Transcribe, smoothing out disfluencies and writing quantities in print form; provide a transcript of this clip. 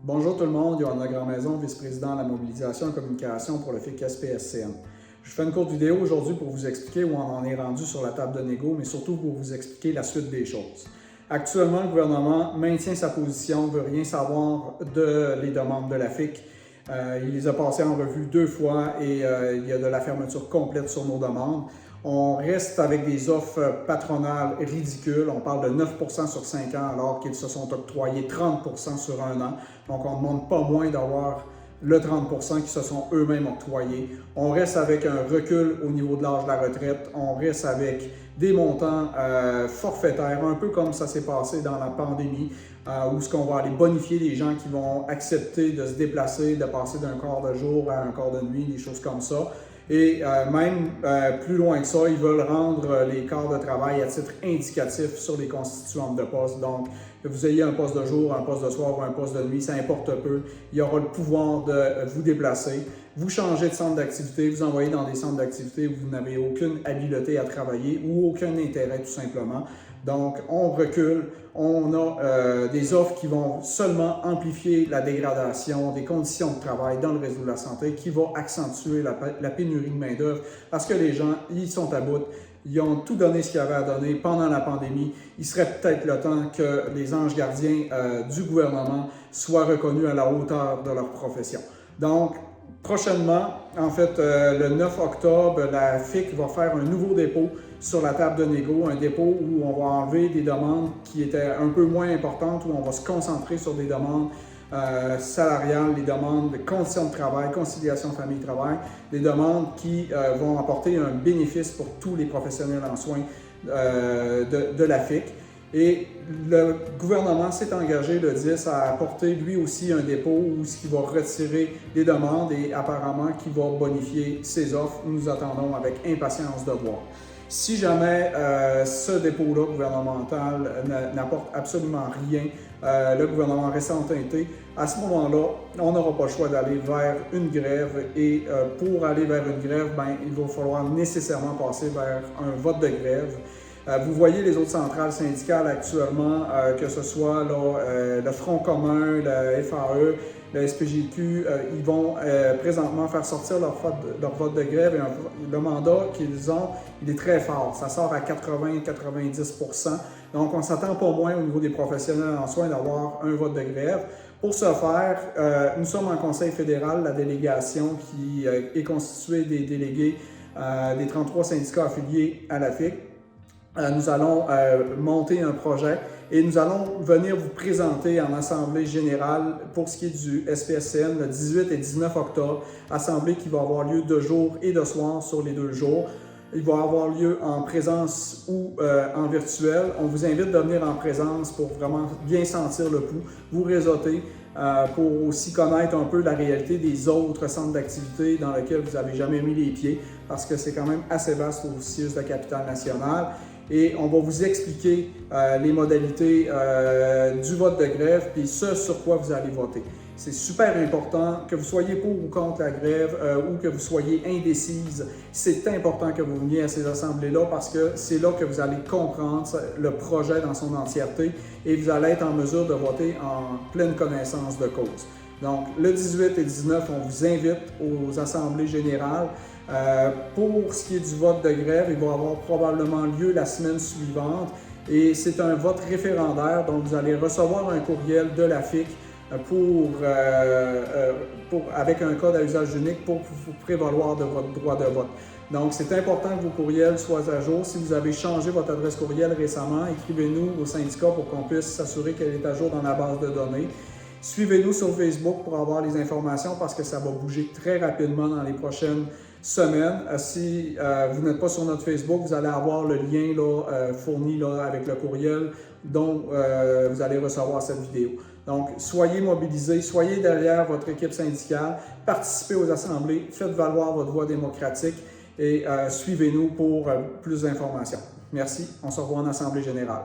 Bonjour tout le monde, Johanna Grandmaison, vice-président de la mobilisation et communication pour le FIC SPSCN. Je fais une courte vidéo aujourd'hui pour vous expliquer où on en est rendu sur la table de négo, mais surtout pour vous expliquer la suite des choses. Actuellement, le gouvernement maintient sa position, ne veut rien savoir des demandes de la FIC. Il les a passées en revue 2 fois et il y a de la fermeture complète sur nos demandes. On reste avec des offres patronales ridicules. On parle de 9 % sur 5 ans alors qu'ils se sont octroyés 30 % sur 1 an. Donc on ne demande pas moins d'avoir le 30 % qui se sont eux-mêmes octroyés. On reste avec un recul au niveau de l'âge de la retraite. On reste avec des montants forfaitaires, un peu comme ça s'est passé dans la pandémie, où ce qu'on va aller bonifier les gens qui vont accepter de se déplacer, de passer d'un quart de jour à un quart de nuit, des choses comme ça. Et même plus loin que ça, ils veulent rendre les quarts de travail à titre indicatif sur les constituantes de poste. Donc, que vous ayez un poste de jour, un poste de soir ou un poste de nuit, ça importe peu. Il y aura le pouvoir de vous déplacer. Vous changez de centre d'activité, vous envoyez dans des centres d'activité où vous n'avez aucune habileté à travailler ou aucun intérêt tout simplement. Donc, on recule, on a des offres qui vont seulement amplifier la dégradation des conditions de travail dans le réseau de la santé, qui vont accentuer la pénurie de main-d'œuvre parce que les gens, ils sont à bout. Ils ont tout donné ce qu'il y avait à donner pendant la pandémie. Il serait peut-être le temps que les anges gardiens du gouvernement soient reconnus à la hauteur de leur profession. Donc, prochainement, en fait, le 9 octobre, la FIC va faire un nouveau dépôt sur la table de négo, un dépôt où on va enlever des demandes qui étaient un peu moins importantes, où on va se concentrer sur des demandes salariales, des demandes de conditions de travail, conciliation famille-travail, des demandes qui vont apporter un bénéfice pour tous les professionnels en soins de la FIC. Et le gouvernement s'est engagé le 10 à apporter lui aussi un dépôt où il va retirer les demandes et apparemment qui va bonifier ses offres. Nous attendons avec impatience de voir. Si jamais ce dépôt-là gouvernemental n'apporte absolument rien, le gouvernement reste entêté, à ce moment-là, on n'aura pas le choix d'aller vers une grève et pour aller vers une grève, il va falloir nécessairement passer vers un vote de grève. Vous voyez les autres centrales syndicales actuellement, que ce soit le Front commun, le FAE, le SPGQ, ils vont présentement faire sortir leur vote de grève et le mandat qu'ils ont, il est très fort. Ça sort à 80-90 %. Donc, on ne s'attend pas moins au niveau des professionnels en soins d'avoir un vote de grève. Pour ce faire, nous sommes en Conseil fédéral, la délégation qui est constituée des délégués des 33 syndicats affiliés à la FIC. Nous allons monter un projet et nous allons venir vous présenter en assemblée générale pour ce qui est du SPSCN le 18 et 19 octobre, assemblée qui va avoir lieu de jour et de soir sur les 2 jours. Il va avoir lieu en présence ou en virtuel. On vous invite de venir en présence pour vraiment bien sentir le pouls, vous réseauter, pour aussi connaître un peu la réalité des autres centres d'activité dans lesquels vous n'avez jamais mis les pieds, parce que c'est quand même assez vaste au CIUS de Capitale-Nationale. Et on va vous expliquer les modalités du vote de grève et ce sur quoi vous allez voter. C'est super important que vous soyez pour ou contre la grève ou que vous soyez indécise. C'est important que vous veniez à ces assemblées-là parce que c'est là que vous allez comprendre le projet dans son entièreté et vous allez être en mesure de voter en pleine connaissance de cause. Donc, le 18 et 19, on vous invite aux assemblées générales. Pour ce qui est du vote de grève, il va avoir probablement lieu la semaine suivante et c'est un vote référendaire, donc vous allez recevoir un courriel de la FIC avec un code à usage unique pour vous prévaloir de votre droit de vote. Donc, c'est important que vos courriels soient à jour. Si vous avez changé votre adresse courriel récemment, écrivez-nous au syndicat pour qu'on puisse s'assurer qu'elle est à jour dans la base de données. Suivez-nous sur Facebook pour avoir les informations parce que ça va bouger très rapidement dans les prochaines semaines. Si vous n'êtes pas sur notre Facebook, vous allez avoir le lien fourni avec le courriel dont vous allez recevoir cette vidéo. Donc, soyez mobilisés, soyez derrière votre équipe syndicale, participez aux assemblées, faites valoir votre voix démocratique et suivez-nous pour plus d'informations. Merci, on se revoit en assemblée générale.